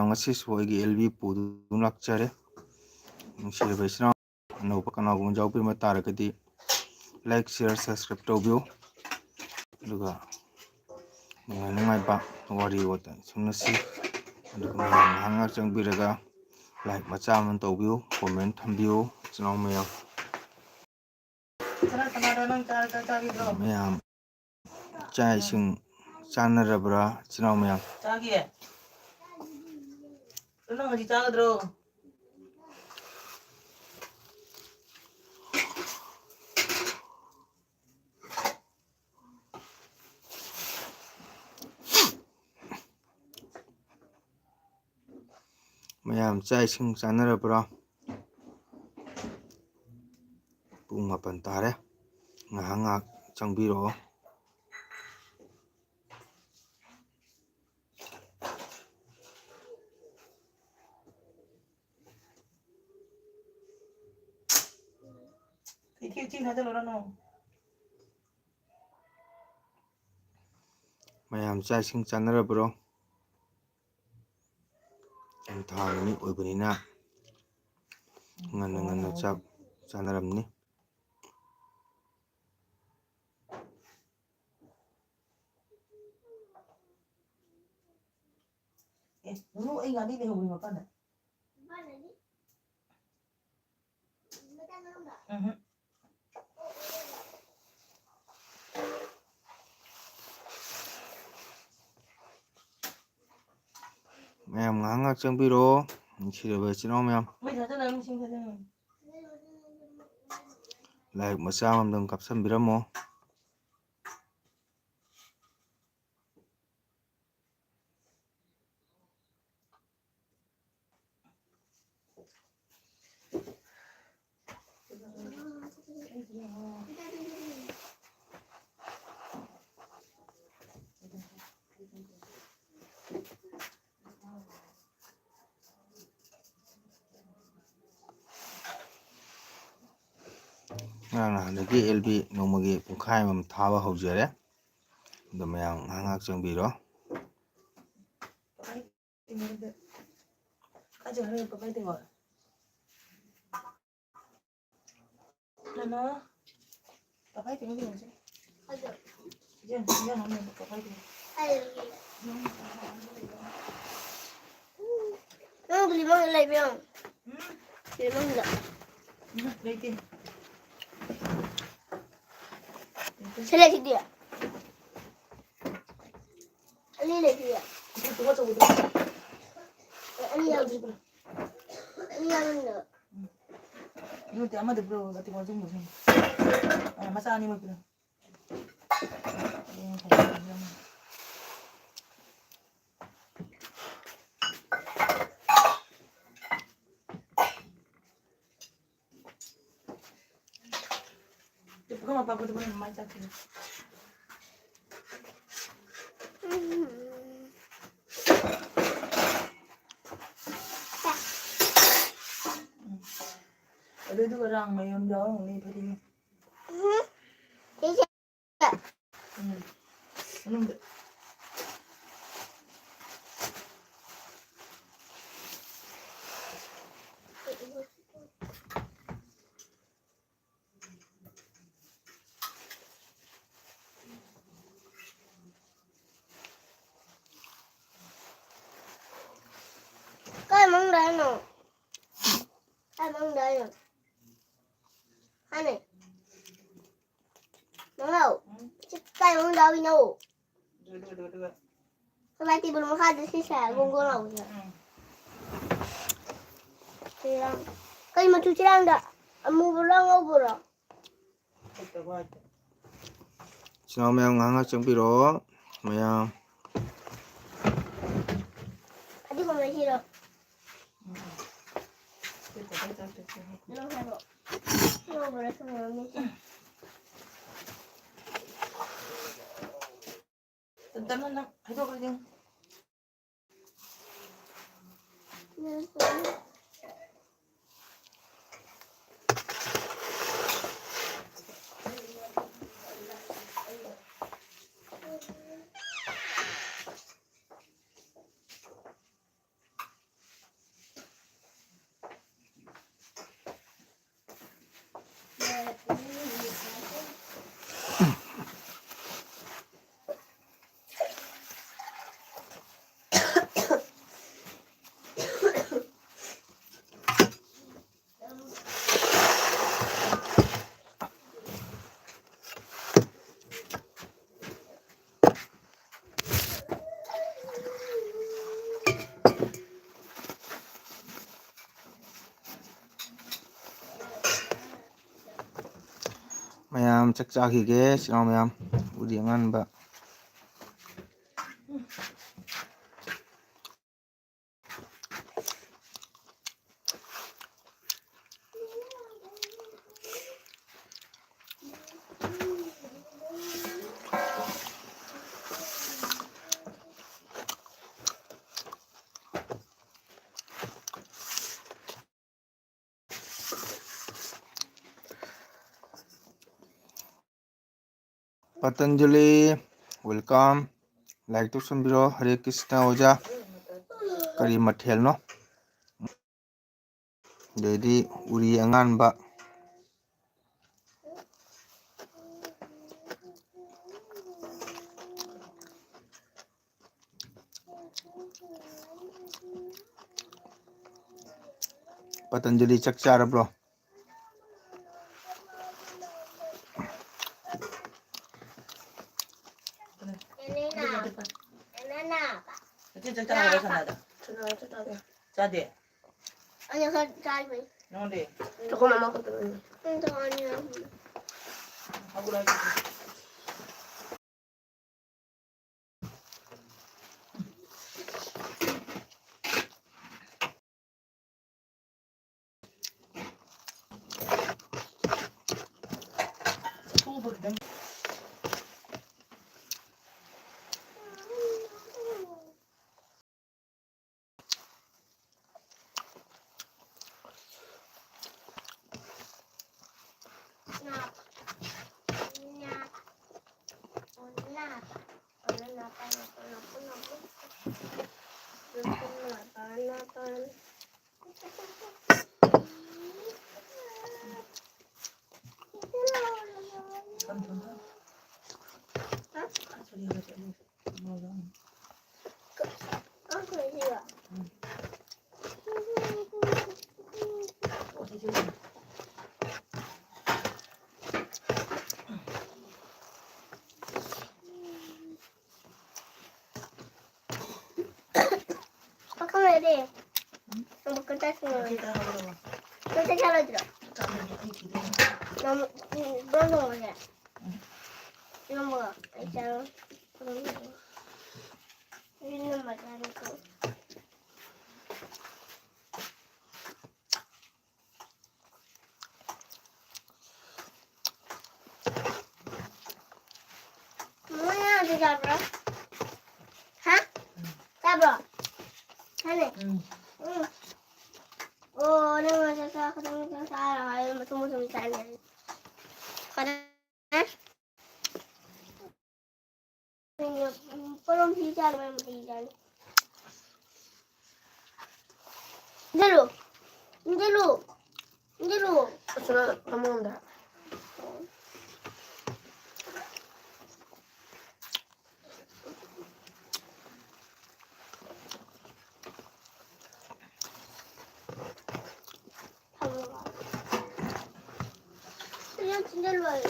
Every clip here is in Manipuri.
ꯃꯌꯥꯝ ꯉꯁꯤꯁꯨ ꯑꯩꯒꯤ LB ꯄꯨꯗꯨꯅ ꯂꯥꯛꯆꯔꯦ ꯅꯨꯡꯁꯤꯔꯕ ꯏꯆꯤꯟ ꯏꯅꯥꯎ ꯑꯅꯧꯕ ꯀꯅꯥꯒꯨꯝꯕ ꯌꯥꯎꯕꯤꯔꯝꯕ ꯇꯥꯔꯒꯗꯤ ꯂꯥꯏꯛ ꯁꯤꯌꯔ ꯁꯕꯁꯀ꯭ꯔꯥꯏꯕ ꯇꯧꯕꯤꯌꯨ ꯑꯗꯨꯒ ꯅꯨꯡꯉꯥꯏꯕ ꯋꯥꯔꯤ ꯋꯥꯇꯥꯏ ꯁꯨꯝꯅꯁꯤ ꯑꯗꯨꯒ ꯉꯥꯏꯍꯥꯛ ꯆꯪꯕꯤꯔꯒ ꯂꯥꯏꯛ ꯃꯆꯥ ꯑꯃ ꯇꯧꯕꯤꯌꯨ ꯀꯣꯃꯦꯟ ꯊꯝꯕꯤꯌꯨ ꯏꯆꯤꯟ ꯏꯅꯥꯎ ꯃꯌꯥꯝ ꯆꯥꯛ ꯏꯁꯤꯡ ꯆꯥꯅꯔꯕ꯭ꯔꯥ ꯏꯆꯤꯟ ꯏꯅꯥꯎ ꯃꯌꯥꯝ ꯆꯥꯒꯤꯌꯦ ꯅꯪ ꯍꯧꯖꯤꯛ ꯆꯥꯒꯗ꯭ꯔꯣ ꯃꯌꯥꯝ ꯆꯥꯛ ꯏꯁꯤꯡ ꯆꯥꯅꯔꯕ꯭ꯔꯥ ꯄꯨꯡ 7 ꯇꯥꯔꯦ ꯉꯥꯏꯍꯥꯛ ꯆꯪꯕꯤꯔꯛꯑꯣ ꯃꯌꯥꯝ ꯆꯥꯛ ꯏꯁꯤꯡ ꯆꯥꯅꯔꯕ꯭ꯔꯣ ꯊꯥ ꯅꯨꯃꯤꯠ ꯑꯣꯏꯕꯅꯤꯅ ꯉꯟꯅ ꯆꯥꯛ ꯆꯥꯅꯔꯝꯅꯤ ꯑꯩ ꯉꯥꯔꯤ ꯂꯩꯍꯧꯕꯅꯤ ꯃꯄꯥꯟꯗ ꯃꯌꯥꯝ ꯉꯥꯏꯍꯥꯛ ꯆꯪꯕꯤꯔꯛꯑꯣ ꯅꯨꯡꯁꯤꯔꯕ ꯏꯆꯤꯟ ꯏꯅꯥꯎ ꯃꯌꯥꯝ ꯂꯥꯏꯛ ꯃꯆꯥ ꯑꯃꯇꯪ ꯀꯥꯞꯁꯟꯕꯤꯔꯝꯃꯣ ꯉꯔꯥꯡ ꯅꯍꯥꯟꯗꯒꯤ LB ꯅꯣꯡꯃꯒꯤ ꯄꯨꯡꯈꯥꯏ ꯑꯃ ꯊꯥꯕ ꯍꯧꯖꯔꯦ ꯑꯗꯣ ꯃꯌꯥꯝ ꯉꯥꯏꯍꯥꯛ ꯆꯪꯕꯤꯔꯣ ꯃꯆꯥ ꯑꯅꯤꯃꯛ ꯄꯤꯔꯣ ꯑꯗꯨꯗꯨꯒ ꯔꯥꯡ ꯃꯌꯨꯝ ꯌꯥꯎꯔꯝꯒꯅꯤ ꯐꯗꯤꯅ ꯃꯅꯨꯡꯗ ꯀꯩ ꯃꯆꯨ ꯆꯤꯔꯥꯡꯗ ꯑꯃꯨꯕꯔꯣ ꯑꯉꯧꯕꯔꯣ ꯏꯆꯤꯟ ꯏꯅꯥꯎ ꯃꯌꯥꯝ ꯉꯥꯏꯍꯥꯛ ꯆꯪꯕꯤꯔꯛꯑꯣ ꯃꯌꯥꯝ ꯃꯌꯥꯝ ꯆꯥꯛ ꯆꯥꯈꯤꯒꯦ ꯆꯤꯜꯅꯥꯎ ꯃꯌꯥꯝ ꯎꯔꯤ ꯑꯉꯥꯟꯕ ꯄꯇꯟꯖꯂꯤ ꯋꯦꯜꯀꯝ ꯂꯥꯏꯛ ꯇꯧꯁꯟꯕꯤꯔꯣ ꯍꯔꯦ ꯀ꯭ꯔꯤꯁꯅ ꯑꯣꯖꯥ ꯀꯔꯤ ꯃꯊꯦꯜꯅꯣ ꯑꯗꯩꯗꯤ ꯎꯔꯤ ꯑꯉꯥꯟꯕ ꯄꯇꯟꯖꯂꯤ ꯆꯥꯛ ꯆꯥꯔꯕ꯭ꯔꯣ ꯆꯥꯛ ꯆꯥꯔꯕ ꯁꯅꯥꯗ ꯆꯥꯗꯦ 아니야, 잘 ꯅꯉꯣꯟꯗꯤ 조금만 먹거든. 저 아니야. 하고 나서 돼. 너무 끝났으면 끝에 잘라주라. 너무 너무 먹어야. 이거 먹어. 있잖아. 그럼 있는 맛이 아니고. 뭐야, 어디 잡으러? 하? 잡으러. 하네. 응. 오늘 와서 그러면 살아요. 동무좀 잘해. 그래? 그럼 비자면 비자. 이대로. 이대로. 이대로. 전화 밥 먹는다. 밥 먹어. 그냥 진짜로 와요.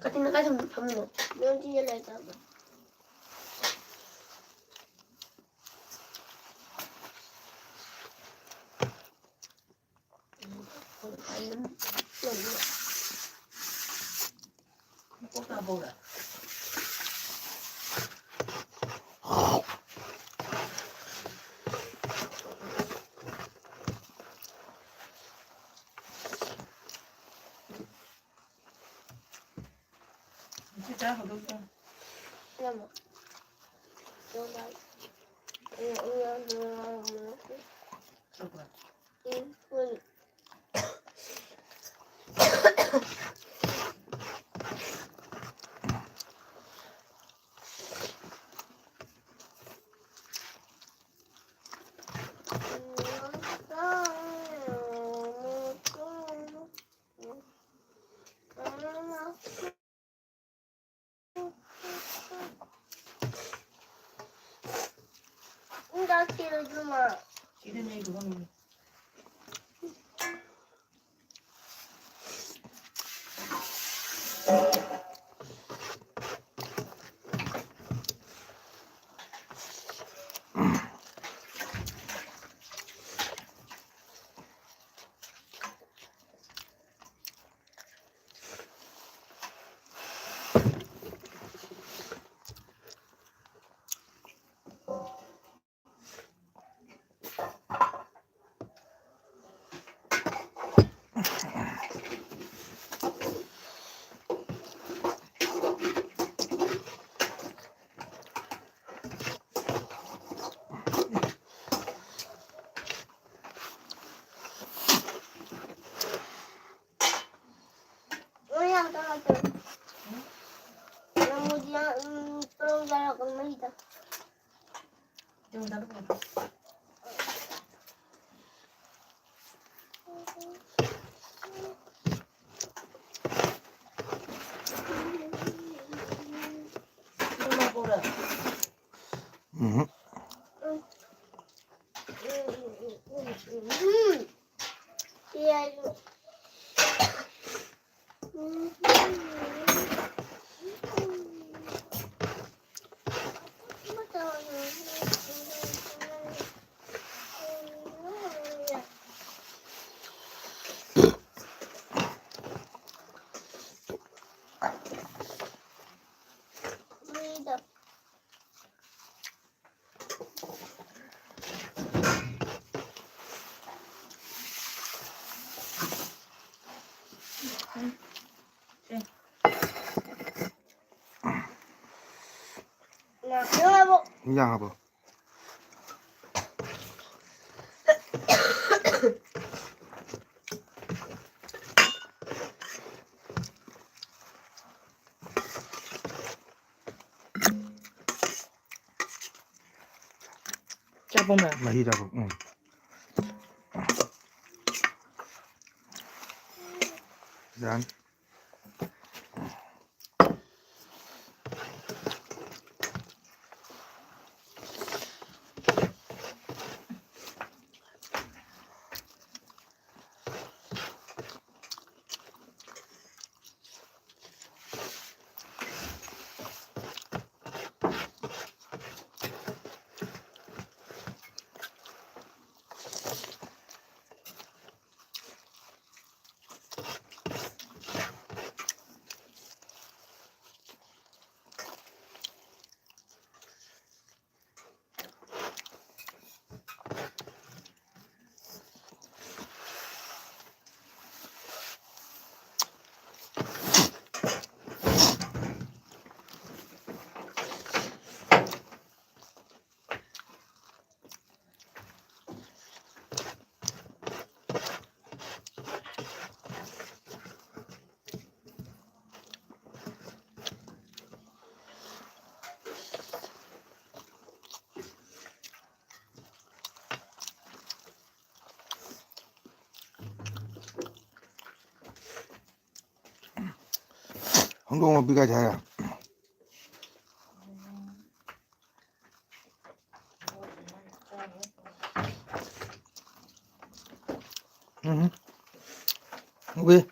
같이 나가서 밥 먹어. 면 진짜로 했다고. 꼭 다 먹어라. 진짜 먹었어. 그럼 너가 저거. 이쁜 나 키워주마. 이름이 그거는 Kemudian tolong jalankan Mahida. Jangan taruh. Cuma bola. Iya. Nah, Bu. Yang apa? Capung Mahida apa? Dan 한국어 비가 잘해. 왜?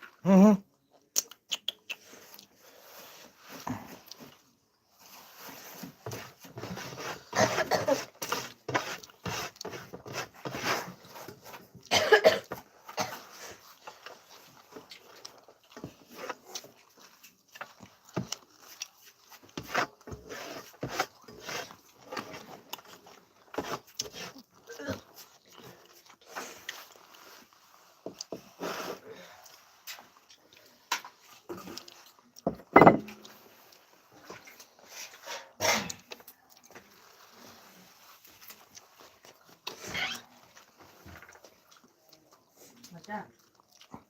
맞아.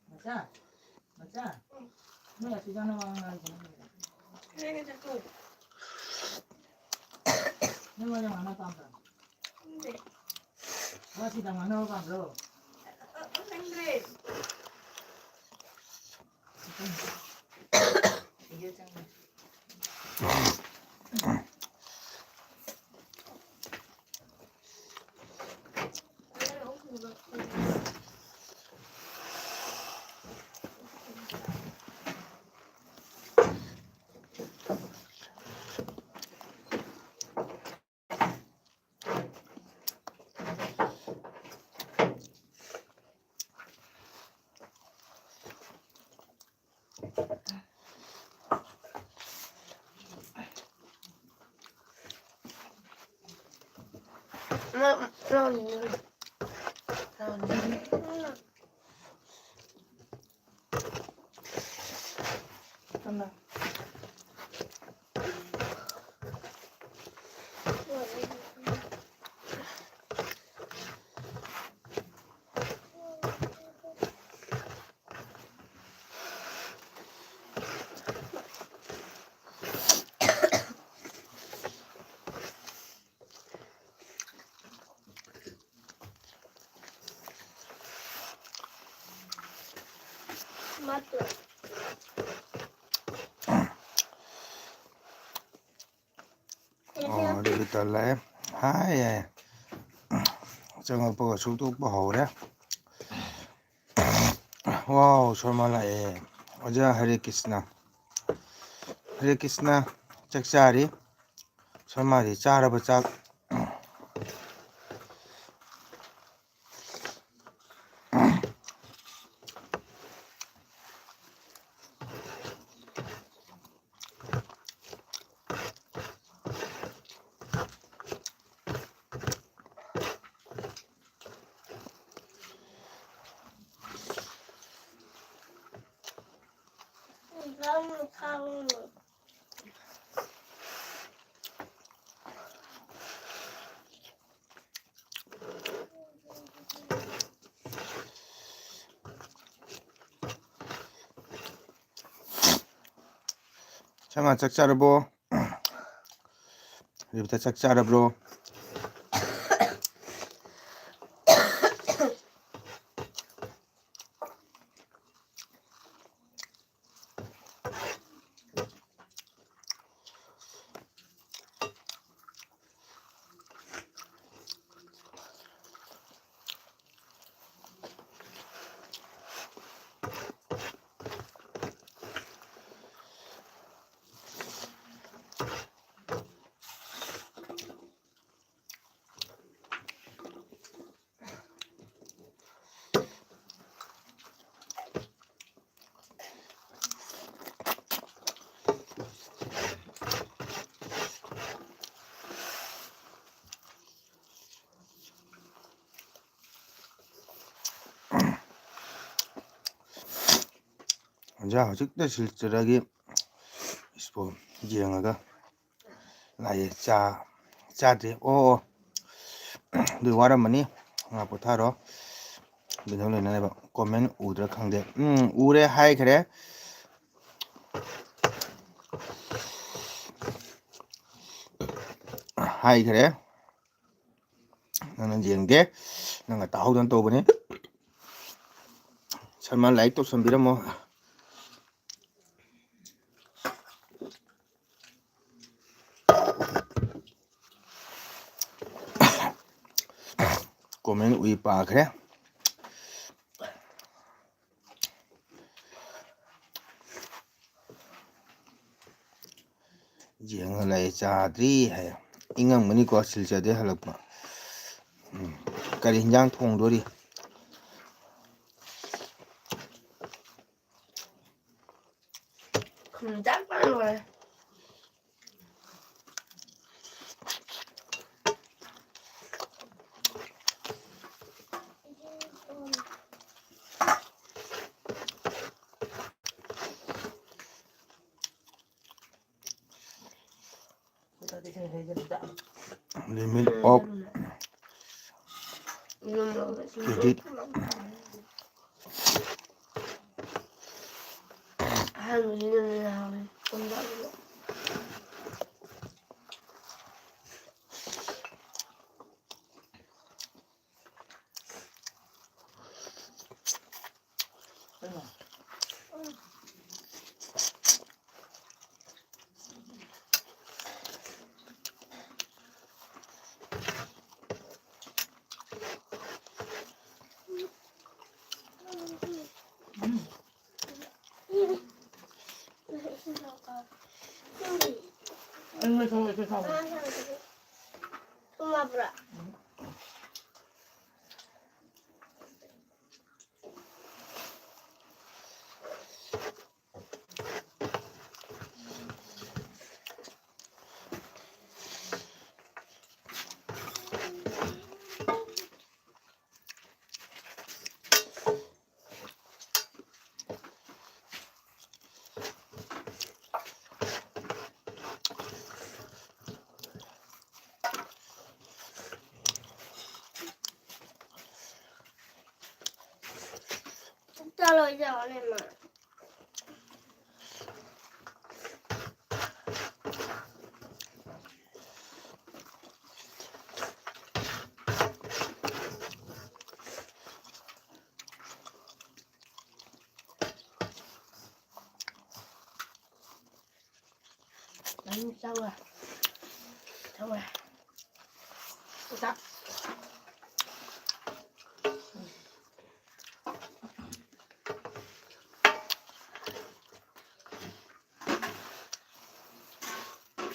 맞아. 맞아. 내가 주자는 왕을 Ini satu. 내가 yang mana tangga? Ini. Wah, tidak mana bang bro. Ini. Iya jangan. Tanda. 맞죠? ꯑꯗꯨꯗꯤ ꯇꯜꯂꯦ ꯍꯥꯏ ꯆꯪꯉꯛꯄꯒ ꯁꯨꯛꯇꯣꯛꯄ ꯍꯧꯔꯦ ꯋꯥꯎ ꯁꯣꯔꯃ ꯂꯥꯛꯑꯦ ꯑꯣꯖꯥ ꯍꯔꯦ ꯀ꯭ꯔꯤꯁꯅ ꯆꯥꯛ ꯆꯥꯔꯤ ꯁꯣꯔꯃꯗꯤ ꯆꯥꯔꯕ ꯆꯥꯛ 너무 가운. 잠깐 짝 짜르보 이부터 짝 짜르브로 자 ꯍꯧꯖꯤꯛꯇ 실질하게 스포 ꯌꯦꯡꯉꯒ ꯂꯥꯛꯑꯦ ꯆꯥꯗ꯭ꯔꯤ ꯑꯣ ꯑꯗꯨ ꯋꯥꯔꯝꯃꯅꯤ ꯉꯥ ꯄꯣꯊꯥꯔꯣ ꯑꯗꯨꯅ ꯂꯩꯅꯅꯕ ꯀꯣꯃꯦꯟ ꯎꯗ꯭ꯔꯥ ꯈꯪꯗꯦ ꯎꯔꯦ ꯍꯥꯏꯈ꯭ꯔꯦ ꯅꯪꯅ ꯌꯦꯡꯗꯦ ꯅꯪꯅ ꯇꯥꯍꯧꯗꯅ ꯇꯧꯕꯅꯤ ꯁꯜꯃꯥꯟ ꯂꯥꯏꯛ ꯇꯧꯁꯟꯕꯤꯔꯝꯃꯣ ꯀꯣꯃꯦꯟ ꯎꯏ ꯄꯥꯈ꯭ꯔꯦ ꯌꯦꯡꯉ ꯂꯩ ꯆꯥꯗ꯭ꯔꯤ ꯍꯥꯏ ꯏꯪꯉꯝꯒꯅꯤꯀꯣ ꯁꯤꯜꯆꯔꯗꯩ ꯍꯜꯂꯛꯄ ꯀꯔꯤ ꯍꯤꯟꯖꯥꯡ ꯊꯣꯡꯗꯣꯔꯤ 깜짝만 놀래. limit of 이놈 먹어. credit 한 이놈을 하면 본다고. 얼마 정도 이렇게 사고. 엄마 보라. 진짜로 이제 안 해만. Sao rồi? Sao rồi? Sao?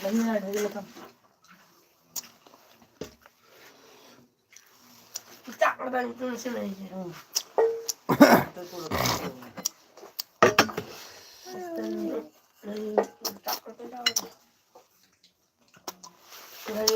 Lấy như này thấy được không? Chắc là đang tôi xem này. Tôi cô được. Chắc là cái đâu. Đây.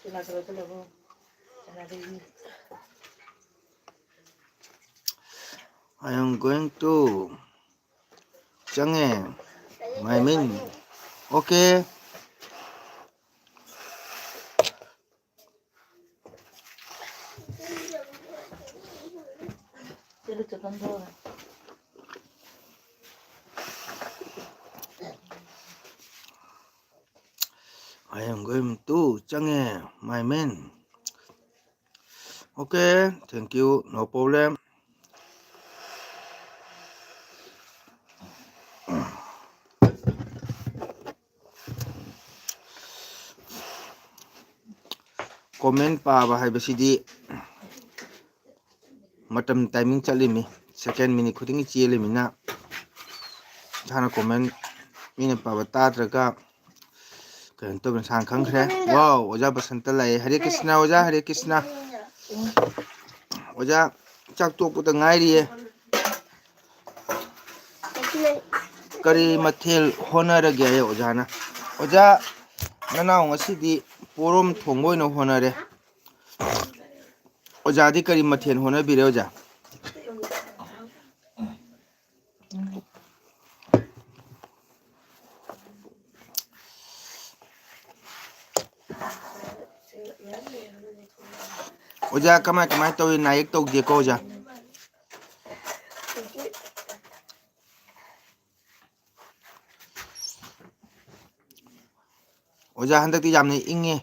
Sila tuloy-tuloy ko. Sila rin. I am going to Change my min. Okay. Sila cekan thôi. I am going to Change my min. Okay, thank you, no problem. Comment paba haibasidi matam timing chalimi second minute khudingi chelimina hana comment mina paba tadraga kan to san khangkhre. Wow, oja basanta lai. Hare Krishna oja, Hare Krishna. Oja chak tokputa ngairi kari mathel honarage ay oja na. Oja nanaw ngasidi porom thongboy no honare. Oja di kari mathel honabire oja. Oja kamai tawi naik tawde ko oja. Oja handakti yamne inge.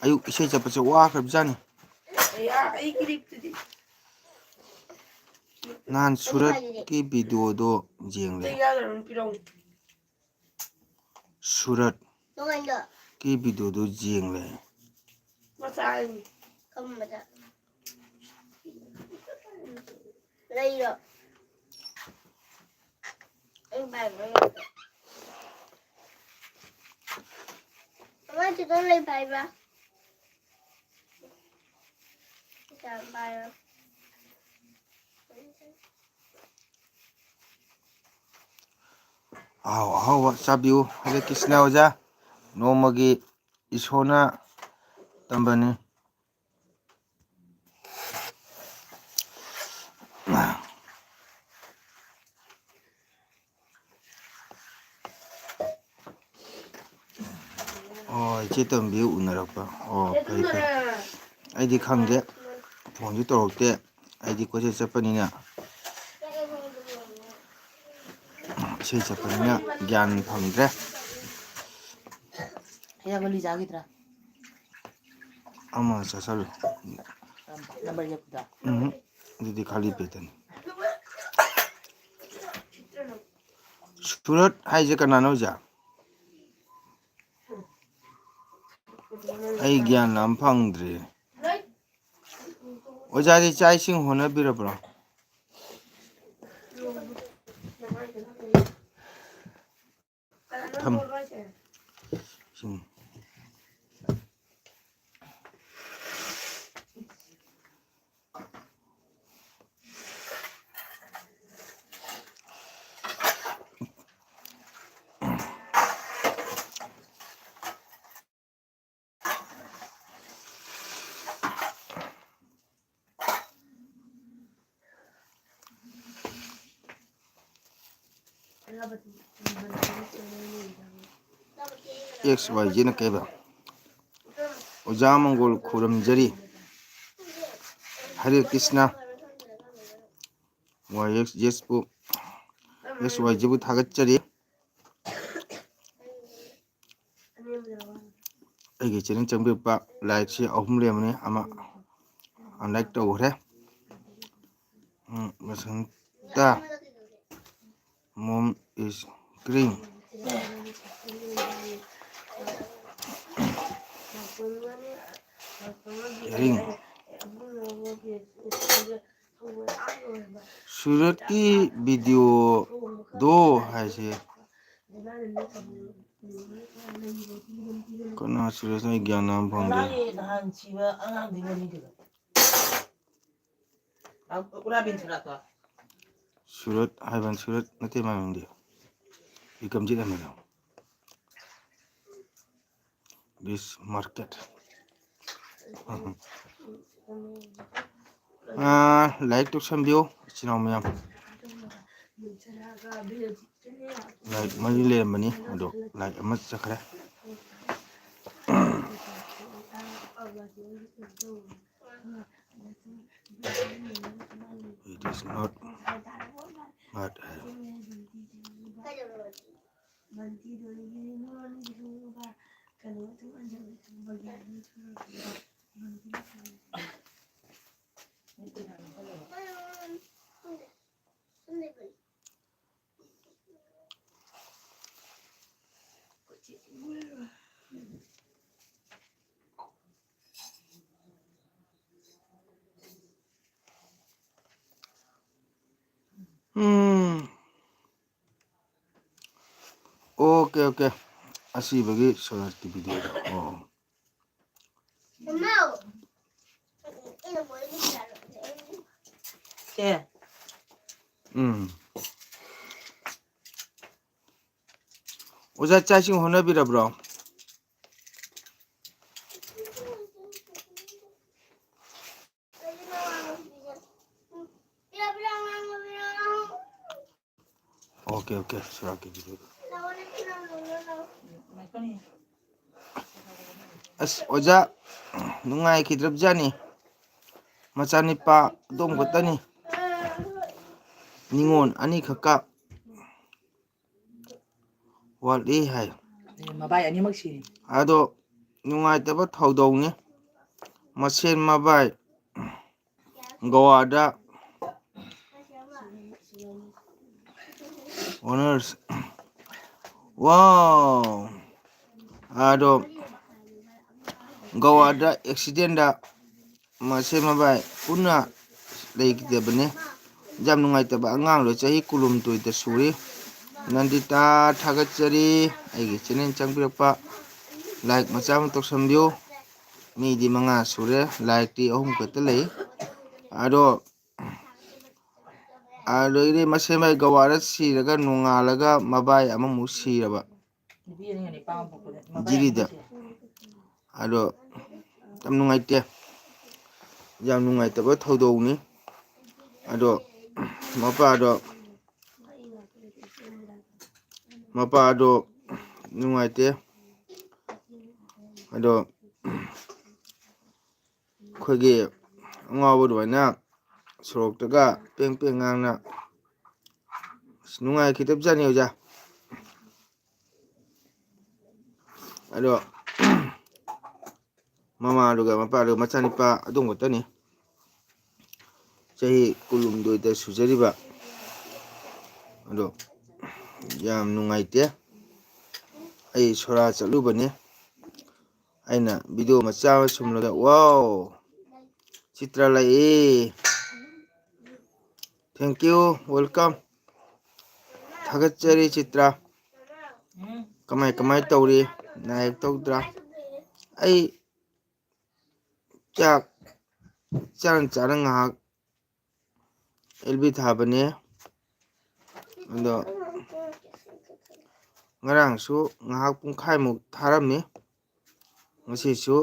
Ayuk isai chapase wakrabjani. Nan Surat ki video do jengle. Surat ki video do jengle. Không mà đã đây rồi anh bài với má chị có lấy bài ba chào bài rồi Aw sabiu Hare Krishna oja. No magi isona tambani. Oh, iche tambiu unarakpa. Oh, kai kai. Aidi khangde. Phone ju torokte. Aidi koche chapanina. Isai chapanina gyan phangdre. Kaya ko lisa kita. Ama chasalu. Number niya puta. Didi khali petani. Surat ꯍꯥꯏꯁꯦ ꯀꯅꯥꯅꯣ ꯑꯣꯖꯥ? ꯑꯩ ꯒ꯭ꯌꯥꯟ ꯑꯃ ꯐꯪꯗ꯭ꯔꯦ꯫ ꯑꯣꯖꯥꯗꯤ ꯆꯥꯛ ꯏꯁꯤꯡ ꯍꯣꯠꯅꯕꯤꯔꯕ꯭ꯔꯣ? ꯊꯝ ꯏꯁꯤꯡ. XYZꯅ ꯀꯩꯕ? ꯑꯣꯖꯥ ꯃꯪꯒꯣꯜ ꯈꯨꯔꯨꯝꯖꯔꯤ. ꯍꯔꯦ ꯀ꯭ꯔꯤꯁꯅ. YXZꯕꯨ XYZꯕꯨ ꯊꯥꯒꯠꯆꯔꯤ. ꯑꯩꯒꯤ ꯆꯦꯅꯦꯜ ꯆꯪꯕꯤꯔꯛꯄ ꯂꯥꯏꯛꯁꯤ 3 ꯂꯩꯔꯝꯕꯅꯤ, ꯑꯃ ꯑꯟꯂꯥꯏꯛ ꯇꯧꯈ꯭ꯔꯦ. ꯃꯁꯟꯇ ꯃꯣꯝꯏꯁ ꯀ꯭ꯔꯤꯡ. ꯍꯦꯔꯤꯡ. ꯁꯨꯔꯠꯀꯤ ꯚꯤꯗꯤꯑꯣꯗꯣ ꯍꯥꯏꯁꯦ ꯀꯅꯥ ꯁꯨꯔꯠꯅꯣ? ꯑꯩ ꯒ꯭ꯌꯥꯟ ꯑꯃ ꯐꯪꯗꯦ. नहान सिवा आंगाम दिगोनी दिगो अब उरा बिन छरा तो ꯁꯨꯔꯠ ꯍꯥꯏꯕ ꯁꯨꯔꯠ ꯅꯠꯇꯦ ꯃꯃꯤꯡꯗꯤ. ꯏꯀꯝꯖꯤꯠ ꯑꯃꯗ. This market. ꯂꯥꯏꯛ ꯇꯧꯁꯟꯕꯤꯌꯨ ꯏꯆꯤꯟ ꯏꯅꯥꯎ ꯃꯌꯥꯝ. ꯂꯥꯏꯛ 3 ꯂꯩꯔꯝꯕꯅꯤ, ꯑꯗꯣ ꯂꯥꯏꯛ 1 ꯆꯠꯈ꯭ꯔꯦ. It is not bad. Okay. ꯑꯁꯤꯕꯒꯤ ꯁꯣꯔꯠꯀꯤ ꯚꯤꯗꯤꯑꯣꯗ. के ꯑꯣꯖꯥ ꯆꯥꯛ ꯏꯁꯤꯡ ꯍꯣꯠꯅꯕꯤꯔꯕ꯭ꯔꯣ? Okay. ꯁꯣꯔꯠꯀꯤ ꯚꯤꯗꯤꯑꯣꯗ. ꯑꯁ ꯑꯣꯖꯥ ꯅꯨꯡꯉꯥꯏꯈꯤꯗ꯭ꯔꯕꯖꯥꯠꯅꯤ. ꯃꯆꯥꯅꯤꯄꯥ ꯑꯗꯣꯝ ꯈꯛꯇꯅꯤ. ꯅꯤꯉꯣꯜ 2 ꯈꯛꯀ ꯋꯥꯠꯂꯤ ꯍꯥꯏ. मबाई अनिमक सिरी ꯑꯗꯣ ꯅꯨꯡꯉꯥꯏꯇꯕ ꯊꯧꯗꯧꯅꯤ. ꯃꯁꯦꯟ ꯃꯕꯥꯏ ꯒꯋꯥꯗ ꯑꯣꯅꯔꯁ. ꯋꯥꯎ. ꯑꯗꯣ ꯒꯋꯥꯗ ꯑꯦꯛꯁꯤꯗꯦꯟꯗ ꯃꯁꯦꯟ ꯃꯕꯥꯏ ꯄꯨꯟꯅ ꯂꯩꯈꯤꯗꯕꯅꯤ. ꯌꯥꯝ ꯅꯨꯡꯉꯥꯏꯇꯕ ꯑꯉꯥꯡꯗꯣ ꯆꯍꯤ 12ꯗ ꯁꯨꯔꯤ. ꯅꯟꯗꯤꯇꯥ ꯊꯥꯒꯠꯆꯔꯤ. ꯑꯩꯒꯤ ꯆꯦꯅꯦꯜ ꯆꯪꯕꯤꯔꯛꯄ ꯂꯥꯏꯛ ꯃꯆꯥ ꯑꯃ ꯇꯧꯁꯟꯕꯤꯌꯨ. ꯃꯤꯗꯤ 5 ꯁꯨꯔꯦ, ꯂꯥꯏꯛꯇꯤ 3 ꯈꯛꯇ ꯂꯩ. ꯑꯗꯩꯗꯤ ꯃꯁꯦꯟꯃꯕꯥꯏ ꯒꯋꯥꯗ ꯁꯤꯔꯒ ꯅꯣꯡꯉꯥꯜꯂꯒ ꯃꯕꯥꯏ ꯑꯃꯃꯨꯛ ꯁꯤꯔꯕ ꯖꯤꯔꯤꯗ. ꯑꯗꯣ ꯌꯥꯝ ꯅꯨꯡꯉꯥꯏꯇꯦ. ꯌꯥꯝ ꯅꯨꯡꯉꯥꯏꯇꯕ ꯊꯧꯗꯧꯅꯤ. ꯑꯗꯣ ꯃꯄꯥꯗꯣ ꯅꯨꯡꯉꯥꯏꯇꯦ. ꯑꯗꯣ ꯑꯩꯈꯣꯏꯒꯤ ꯑꯉꯥꯎꯕ ꯑꯗꯨꯃꯥꯏꯅ ꯁꯣꯔꯣꯛꯇꯒ ꯄꯦꯡ ꯉꯥꯡꯅ ꯅꯨꯡꯉꯥꯏꯈꯤꯗꯕꯖꯥꯠꯅꯤ ꯑꯣꯖꯥ. ꯑꯗꯣ ꯃꯃꯥꯗꯨꯒ ꯃꯄꯥꯗꯨꯒ ꯃꯆꯥꯅꯤꯄꯥ ꯑꯗꯣꯝ ꯈꯛꯇꯅꯤ. ꯆꯍꯤ 12ꯗ ꯁꯨꯖꯔꯤꯕ. ꯑꯗꯣ ꯌꯥꯝ ꯅꯨꯡꯉꯥꯏꯇꯦ ꯑꯩ ꯁꯣꯔꯥ ꯆꯠꯂꯨꯕꯅꯤ ꯑꯩꯅ ꯚꯤꯗꯤꯑꯣ ꯃꯆꯥ ꯑꯃ ꯁꯨꯝꯂꯒ ꯋꯥꯎ ꯆꯤꯇ꯭ꯔ ꯂꯩ ꯊꯦꯡꯀ꯭ꯌꯨ ꯋꯦꯜꯀꯝ ꯊꯥꯒꯠꯆꯔꯤ ꯆꯤꯇ꯭ꯔ ꯀꯃꯥꯏ ꯇꯧꯔꯤ ꯅꯥꯌꯦꯛ ꯇꯧꯗ꯭ꯔꯥ ꯑꯩ ꯆꯥꯛ ꯆꯥꯅ ꯉꯥꯏꯍꯥꯛ ꯑꯦꯜꯕꯤ ꯊꯥꯕꯅꯦ ꯑꯗꯣ ꯉꯔꯥꯡꯁꯨ ꯉꯥꯏꯍꯥꯛ ꯄꯨꯡꯈꯥꯏꯃꯨꯛ ꯊꯥꯔꯝꯃꯤ ꯉꯁꯤꯁꯨ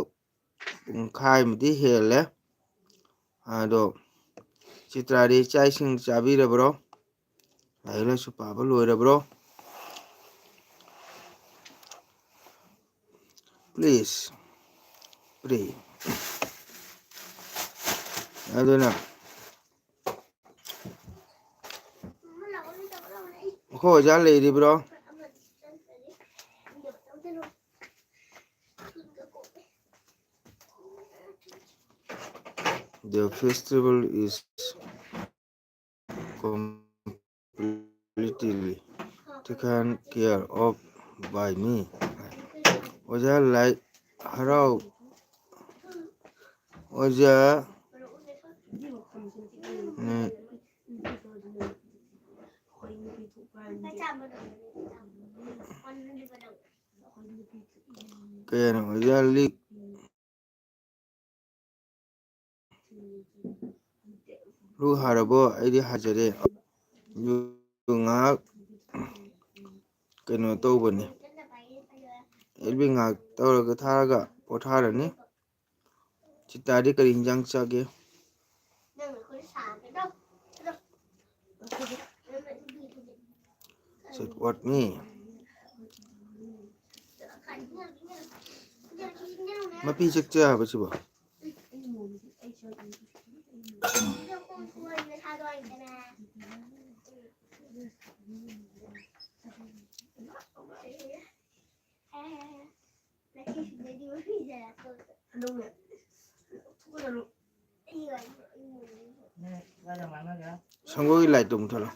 ꯄꯨꯡꯈꯥꯏꯃꯨꯛꯇꯤ ꯍꯦꯜꯂꯦ ꯑꯗꯣ ꯆꯤꯇ꯭ꯔꯥꯗꯤ ꯆꯥꯛ ꯏꯁꯤꯡ ꯆꯥꯕꯤꯔꯕ꯭ꯔꯣ ꯂꯥꯏꯔꯤꯛ ꯂꯥꯏꯁꯨ ꯄꯥꯕ ꯂꯣꯏꯔꯕ꯭ꯔꯣ ꯄ꯭ꯂꯤꯖ ꯄ꯭ꯔꯦ ꯑꯗꯨꯅ ꯑꯩꯈꯣꯏ ꯑꯣꯖꯥ ꯂꯩꯔꯤꯕ꯭ꯔꯣ The festival is completely taken care of by me. ꯑꯣꯖꯥ ꯂꯥꯏ ꯍꯔꯥꯎ ꯑꯣꯖꯥ ꯀꯌꯥꯅꯣ ꯑꯣꯖꯥ ꯂꯤꯛ ꯂꯨ ꯍꯥꯔꯕꯣ ꯑꯩꯗꯤ ꯍꯥꯖꯔꯦ ꯉꯥꯏꯍꯥꯛ ꯀꯩꯅꯣ ꯇꯧꯕꯅꯤ ꯑꯦꯜꯕꯤ ꯉꯥꯏꯍꯥꯛ ꯇꯧꯔꯒ ꯊꯥꯔꯒ ꯄꯣꯊꯥꯔꯅꯤ ꯆꯤꯇꯥꯗꯤ ꯀꯔꯤ ꯍꯤꯟꯖꯥꯡ ꯆꯥꯒꯦ support me ꯃꯄꯤ ꯆꯦꯛꯆ ꯍꯥꯏꯕꯁꯤꯕꯣ ꯁꯪꯒꯣꯏꯒꯤ ꯂꯥꯏꯠꯇꯨ ꯃꯨꯊꯠꯂꯣ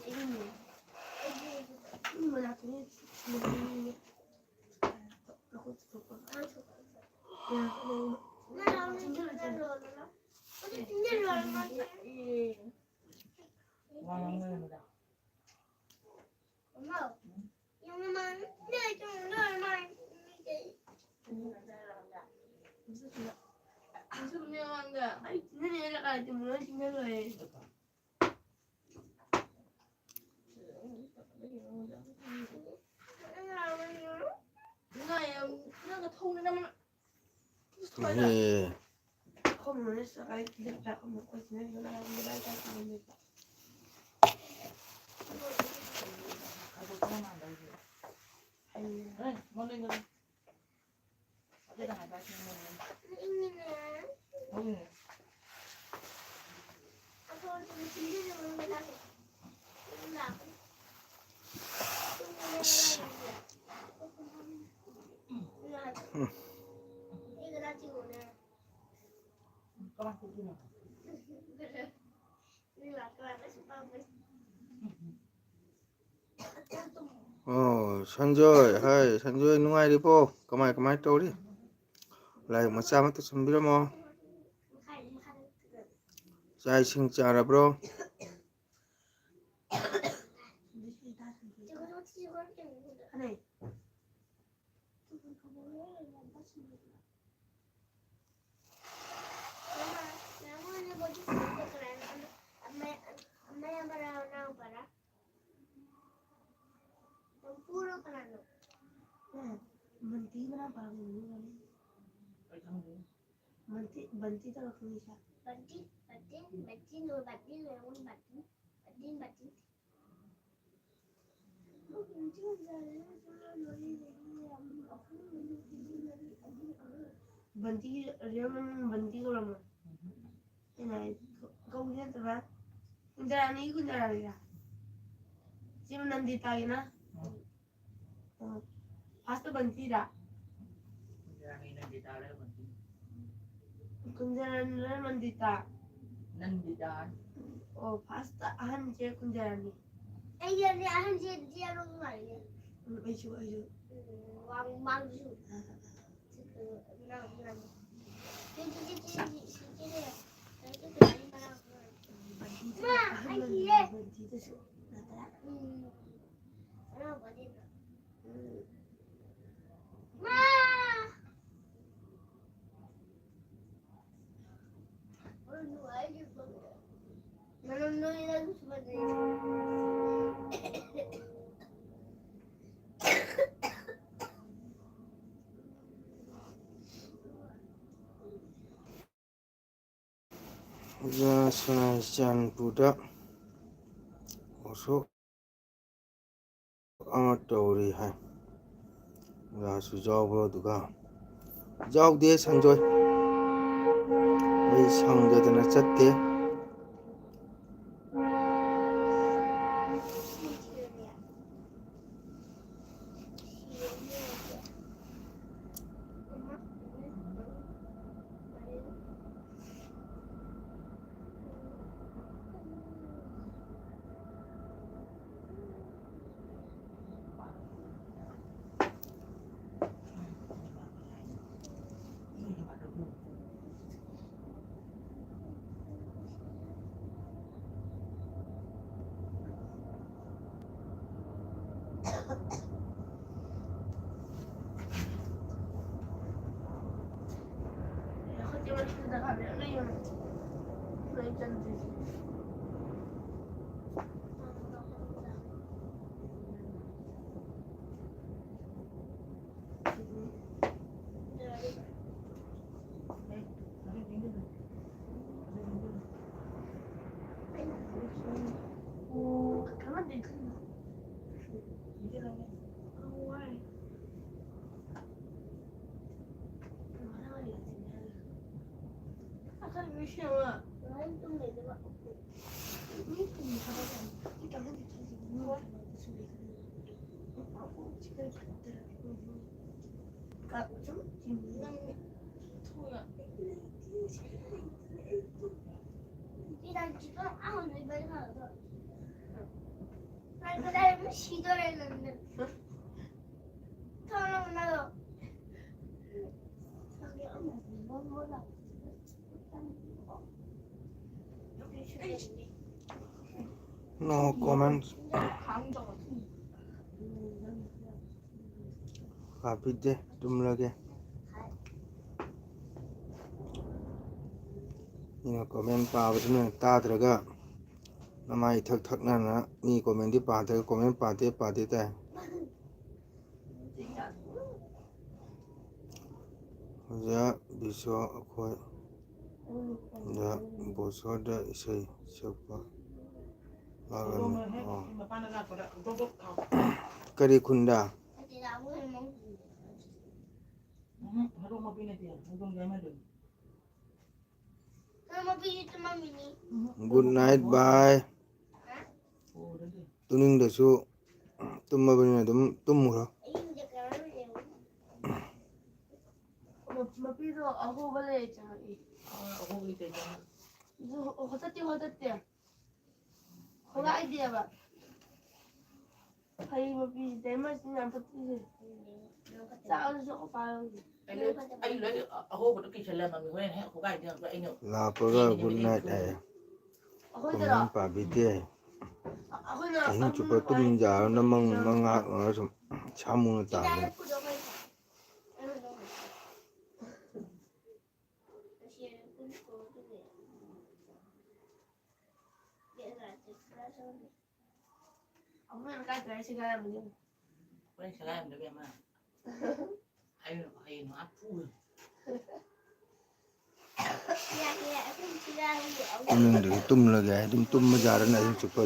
ꯑꯣ ꯁꯟꯖꯣꯏ ꯍꯥꯏ ꯁꯟꯖꯣꯏ ꯅꯨꯡꯉꯥꯏꯔꯤꯕꯣ ꯀꯃꯥꯏ ꯇꯧꯔꯤ ꯂꯥꯏꯔꯤꯛ ꯃꯆꯥ ꯑꯃ ꯇꯧꯁꯟꯕꯤꯔꯝꯃꯣ ꯆꯥꯛ ꯏꯁꯤꯡ ꯆꯥꯔꯕ꯭ꯔꯣ 애기한테 한지 지하는 거 아니야? 아이쇼. 왕망수. 그냥 찌찌찌찌찌찌찌. 오자 선아시안부다 어서 아마 떠오리 하 야수 자우브로드가 자우디에 상조이 이 상조드나 짰대 하지만 시작하면 레이는 레이전드. 가만 돼. 아까 미션은 이런 지금 아무도 이번에 가서 난 그날 시도했는데 처음 나도 저기 엄마 뭐 몰라 no comment 강자 같은. 가피데 tumlage 이거 코멘 빠버드는 따들어가 나마이 턱턱나나 니 코멘디 빠데 코멘 빠데 오자 비소 아코이 자 보소다 이세 석바 마간 까리 군다 이제 나무를 먹 Haruma pinati yan. Hanggang gama doon. 그럼 뭐 비즈만 미니 good night bye Oo, dali. tuning tumma버리면 tum물어 이제 그러면 마피도 아고 발레 있잖아. Ako kita dyan. 허졌대. 허가 아이디어 봐. 하이 마피 내 말씀 안 듣지. 싸워서 봐요. Ako, ba't kasi sila mami ko yan? Ako kahit yan. Ay, no. 라퍼가 good night 해 아거들아. 코멘 빠비데 아거나. 아hin chupa tumja na mga som chamu na ta 기다려 구독을 해. 아무나 가자 시간 뭐. Wala siya kaya, hindi ma. Ayun, no. Apo. tuning tumlage tumma jaran ahin chupa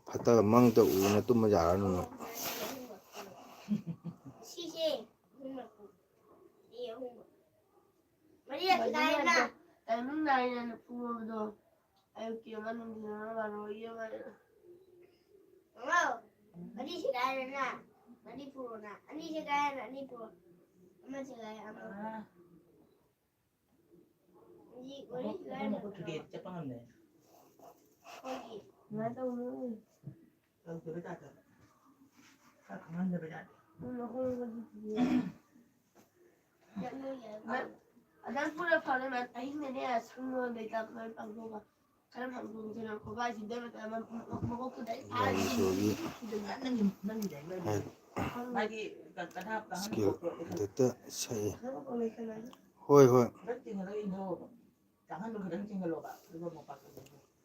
phatta mang ta una tumma jaran no 시시 마리아 기다려라 나는 나이는 부모도 아이고 많은 분을 바로 이해가. 마리 기다려라 마리 부르나 아니 제가 아니 부르 엄마 제가 아마 이 우리 Ako mo ko today, siya pa nga na. 거기 그만 좀 여기 여자 다 강한 데 여자 오늘 홀거지. Nó 난 뿌려 바르면 아이면에 상무원 내가 그걸 방송가 다른 방송처럼 거가 진대로 때만 먹고 내 저기นั่นแดงเลยไม่ที่กระทาบกลาง 스킬 됐다 사이 그거 보니까 호이 호이 แล้วจริงแล้วอินโทรจากนั้นมันคือจริงกันหรอกอ่ะหรือว่าหมอปากกัน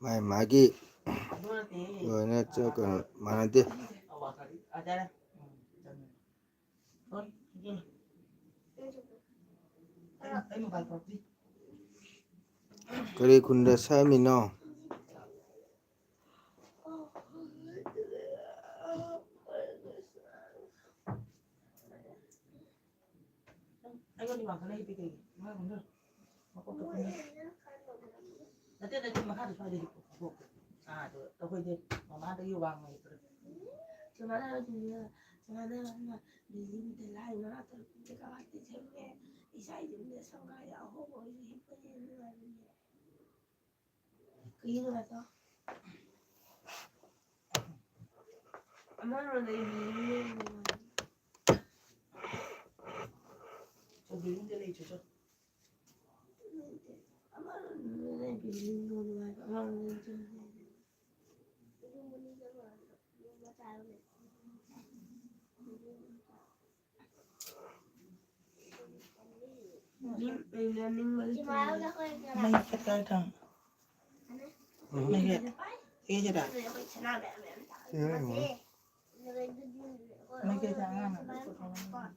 마이 마기 ดูนะตี 너네 저거 많은데 เอาว่ากันอาจารย์จังเฮ้ยจริงไอ้หมอปากบอกดิ 그리 군대 사미노ไอ้คนที่วางกันได้ไปกี่ไม่คนเดียวมาก็ตัวนี้แล้วเจ้าจะมาฆ่าตัวชายดิพวกตัวคุยดิมาตัวอยู่วางไงตัว 저만하면 저만하면 리듬들 라이브나 또 내가 봤을 때 제목에 이 사이즈인데 성가야 호고 이거 예쁘게 있는 거 아니냐 그 이름 가서 아마로 내 이름 저기 힘들어 주죠. 아마로 내 빌린 거는 말고 아마로 좀 Chị máu nó hơi ไม่แค่ได้ทางไม่แค่เอ๊ะจะได้ไม่แค่ทางอ่ะ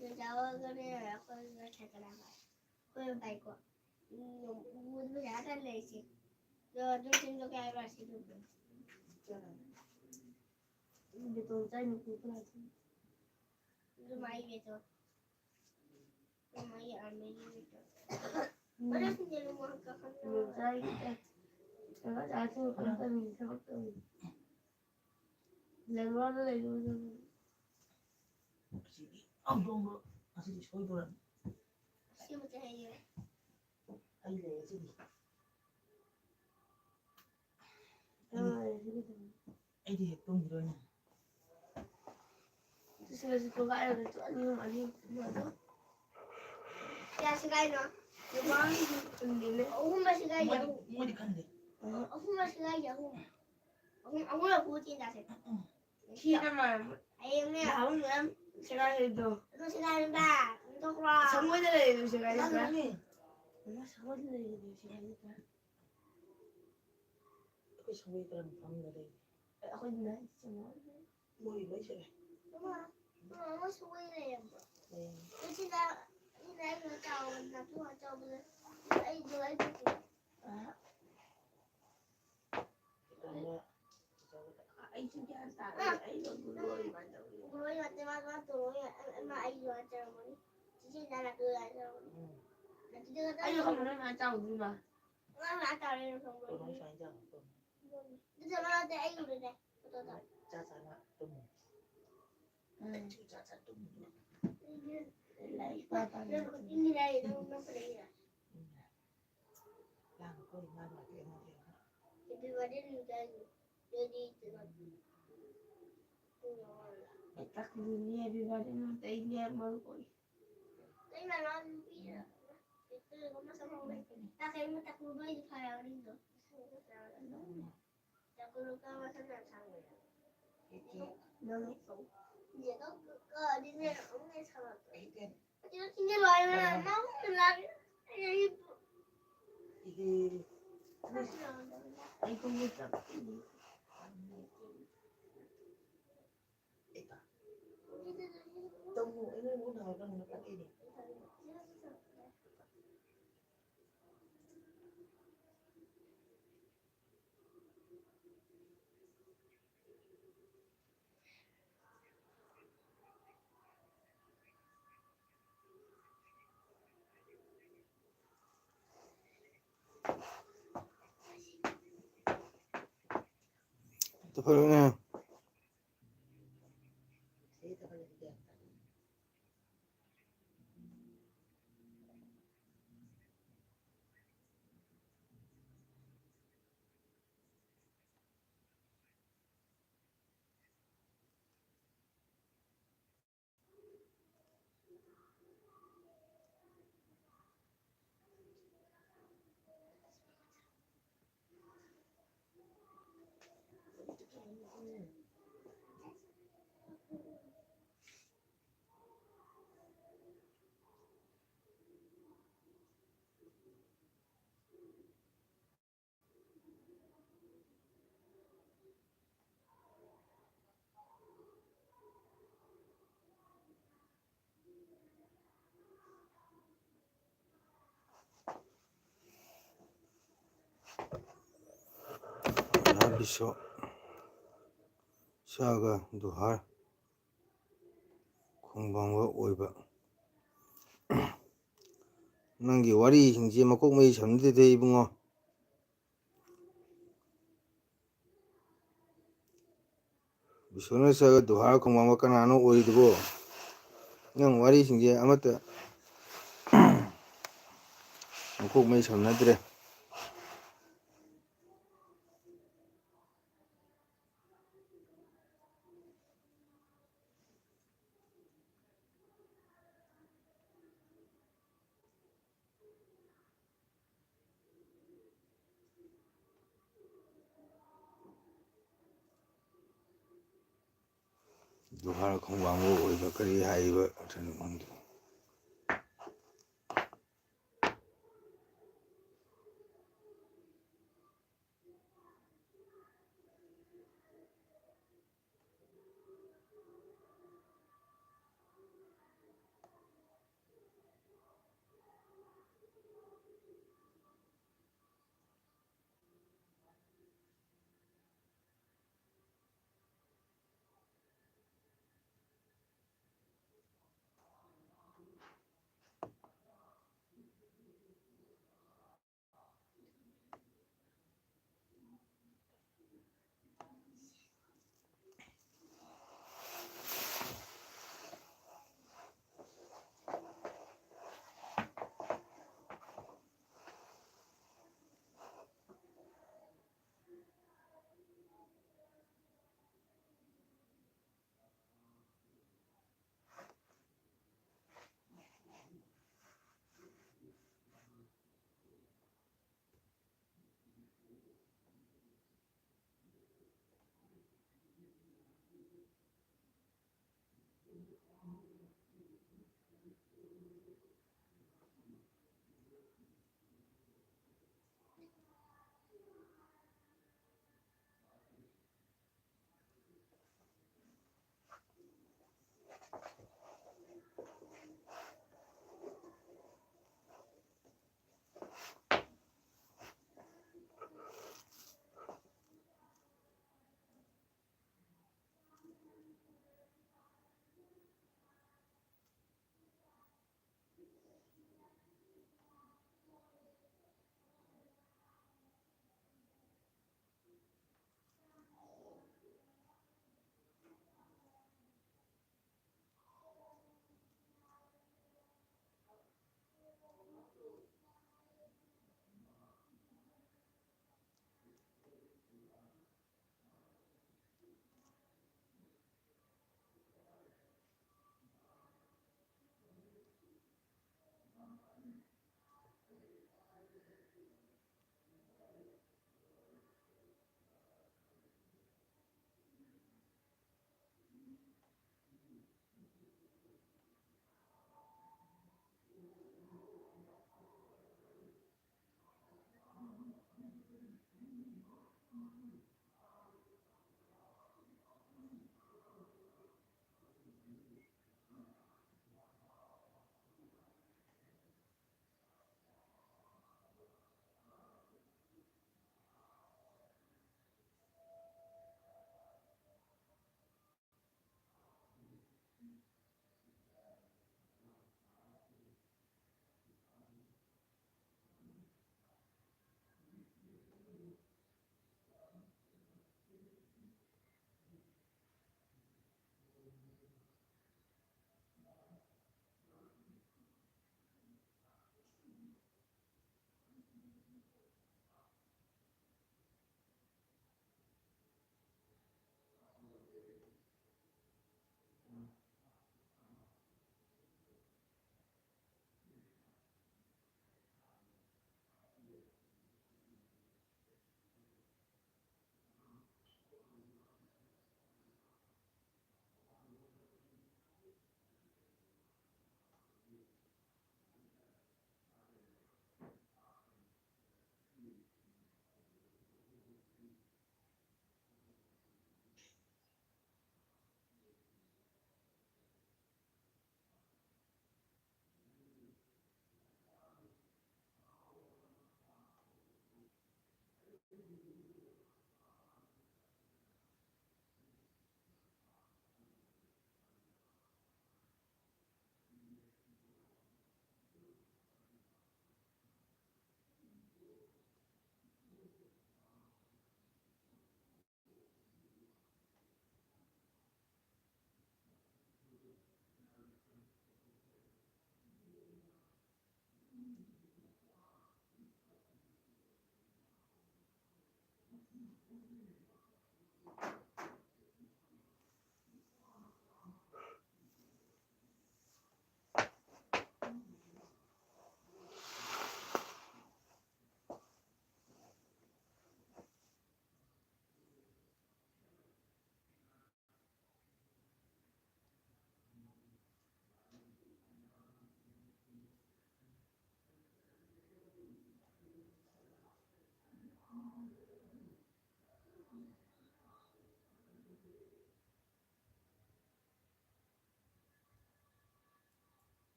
Rồi cháu cái này là con chạy cái nào con tay của muốn bây giờ thân này chị rồi tôi xin cho cái là chị được 근데 또 짜이는 그거라지 rồi máy về rồi rồi máy ăn mấy cái đó xin cho luôn cái con 또 짜이 내가 아침에 간단히 생각했더니 레몬을 내주면 ông luôn à xin đi tôi xin một cái gì ai để xin đi ai thì tung rồi nè 그래서 그거 알아서 또 아니면 많이 뭐죠? ya sigai nó 이번 근데는 ông mà sigai giờ mua đi khăn đi ông mà sigai giờ ông là phụ chị đã sẽ 키가만 em nè 나오면 제가 해도 nó sigai nó ba nó qua 정보들에 해도 제가 nó 해도 đi 엄마 정보들에 해도 제가 해도 cái xong rồi tôi làm ở đây 하고 있나 진짜 뭐 mua đi lấy chơi đúng không nó suy này đây cái chị đã đi lấy người tàu là thu hoạch tàu rồi ấy rồi 아, 아이 진짜 한다 아이 너무 만다고 rồi mà tôi mà tôi mà ấy rồi chờ mình chị ra là cười rồi là chị đưa 아이 tới 가면 만다고 누나 nó là tàu lên không tôi rồi nói sai chưa bây giờ nó để ấy rồi này tôi cha cha nó tung 응 cha cha tung 라이 빠빠 đi đây nó phải đi làm có gì mai mà cái nó thì bây giờ đến đưa đi từ 딱 눈이 비바리는 떼이냐 먹고 đấy mà nó bị từ nó sao không đấy ta thấy nó tập nuôi đi phải đi rồi ta cứ lúc đó nó làm sao rồi 너는 giờ nó cứ đi lên ông nghe sao cái tên chứ như vậy mà nó không làm 이게 아이고 못 잡. 있다 tung nó muốn nào nó cái gì 또 그러네 thế ta phải làm ꯕꯤꯁꯣ ꯁꯥꯒ ꯗꯨꯍꯥꯔ ꯈꯣꯡꯕꯥꯡꯕ ꯑꯣꯏꯕ ꯅꯪꯒꯤ ꯋꯥꯔꯤꯁꯤꯡꯁꯦ ꯃꯀꯣꯛ ꯃꯩ ꯁꯝꯅꯗꯦꯗ ꯏꯕꯨꯡꯉꯣ ꯕꯤꯁꯣꯅ ꯁꯥꯒ ꯗꯨꯍꯥꯔ ꯈꯣꯡꯕꯥꯡꯕ ꯀꯅꯥꯅꯣ ꯑꯣꯏꯔꯤꯗꯨꯕꯣ ꯅꯪ ꯋꯥꯔꯤꯁꯤꯡꯁꯦ ꯑꯃꯠꯇ ꯃꯀꯣꯛ ꯃꯩ ꯁꯝꯅꯗ꯭ꯔꯦ ꯗꯨꯍꯥꯔ ꯈꯣꯡꯕꯥꯡꯕ ꯑꯣꯏꯕ ꯀꯔꯤ ꯍꯥꯏꯔꯤꯕ ꯈꯪꯗꯦ